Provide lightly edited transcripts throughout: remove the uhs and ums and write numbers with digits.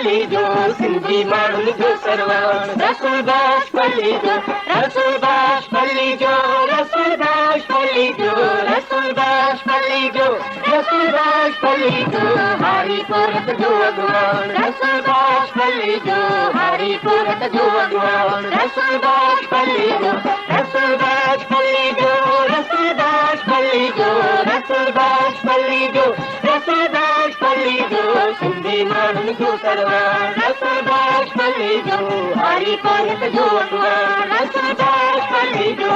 पल्ली जो सिंधी माण्हुनि जो सरवाण रसूलबाश पल्ली जो रसूलबाश पल्ली जो रसूलबाश पल्ली जो रसूलबाश पल्ली जो रसूलबाश पल्ली जो हारी कोरत जो अगवान रसूलबाश पल्ली जो हारी कोरत जो अगवान रसूलबाश पल्ली जो रसूलबाश पल्ली जो रसूलबाश पल्ली जो रसूलबाश पल्ली जो रसूलबाश पल्ली जो सिंधी माण्हुनि जो सरवाण रसूलबाश पल्ली जो हारी कोरत जो अगवान रसूलबाश पल्ली जो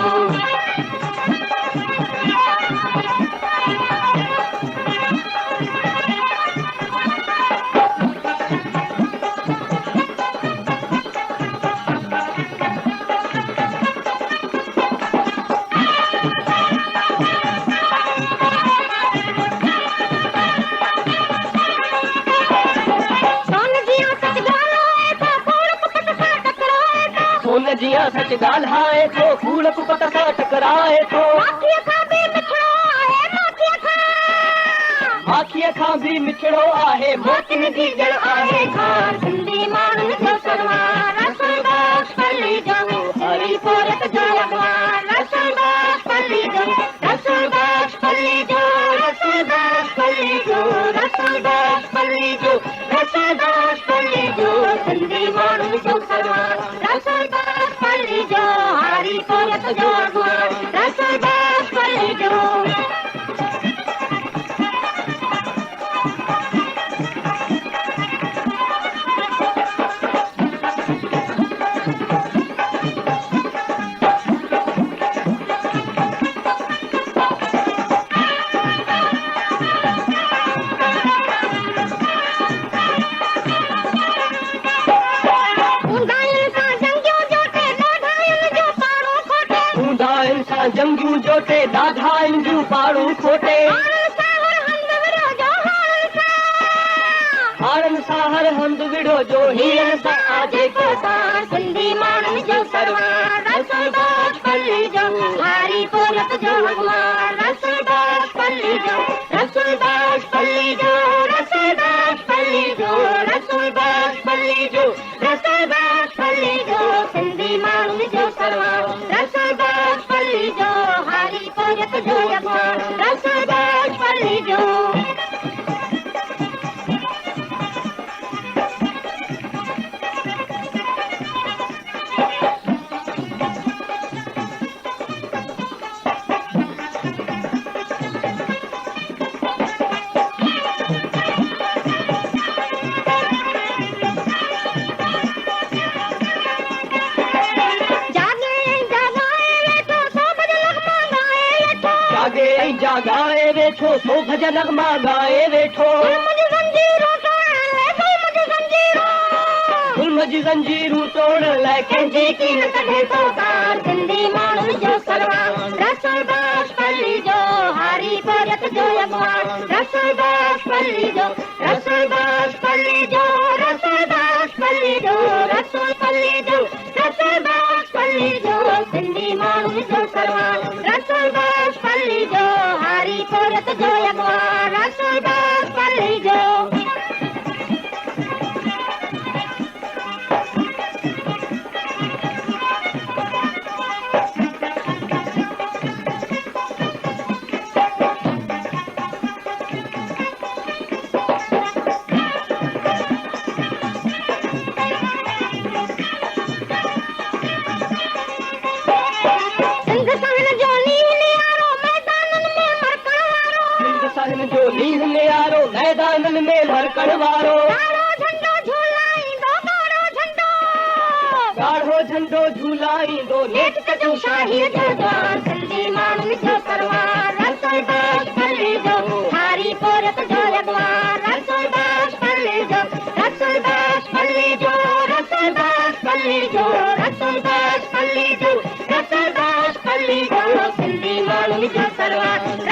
जिया सच ॻाल्हाए थो कूड़ कुपत सां टकराए थो माखीअ खां बि मिठड़ो आहे मोतियुनि जी जड़ आहे खान सिंधी माण्हुनि जो सरवाण रसूलबाश पल्ली जो हरी कोरत जो अगवान रसूलबाश पल्ली जो रसूलबाश पल्ली जो रसूलबाश पल्ली जो रसूलबाश पल्ली जो रसूलबाश पल्ली जो सिंधी माण्हुनि जो सरवाण रसूलबाश पल्ली जो हारी कोरत जो अगवान रसूलबाश पल्ली जो जंगियूं जोटे दाधाइन जूं पाड़ू खोटे हारनि सां हर हंधि विढ़ो जो हीअं सां आजे को सां सिंधी माण्हुनि जो सरवाण रसूलबाश पल्ली जो हारी कोरत जो अगवान रसूलबाश पल्ली जो रसूलबाश पल्ली जो रसूलबाश पल्ली जो रसूलबाश पल्ली जो रसूलबाश पल्ली जो सिंधी माण्हुनि जो सरवाण रसूलबाश पल्ली जो हारी कोरत जो अगवान रसूलबाश पल्ली जो गाए वेठो सो भजन नगमा गाए वेठो ज़ुल्म जी ज़ंजीरूं तोड़ लाइ कंहिंजी की न कढे थो तार सिंधी माण्हुनि जो सरवाण रसूलबाश पल्ली जो हारी कोरत जो अगवान रसूलबाश पल्ली जो रसूलबाश पल्ली जो रसूलबाश पल्ली जो रसूल पल्ली जो रसूलबाश पल्ली जो सिंधी माण्हुनि जो सरवाण रसूलबाश पल्ली जो हारी कोरत जो अगवान रसूलबाश पल्ली जो मैदानन में लड़कण वारो गाढ़ो झंडो झूलाईंदो नेठ कजू शाही जो द्वार सिंधी माण्हुनि जो सरवाण रसूलबाश पल्ली जो हारी कोरत जो अगवान रसूलबाश पल्ली जो रसूलबाश पल्ली जो रसूलबाश पल्ली जो रसूलबाश पल्ली जो रसूलबाश पल्ली जो सिंधी माण्हुनि जो सरवाण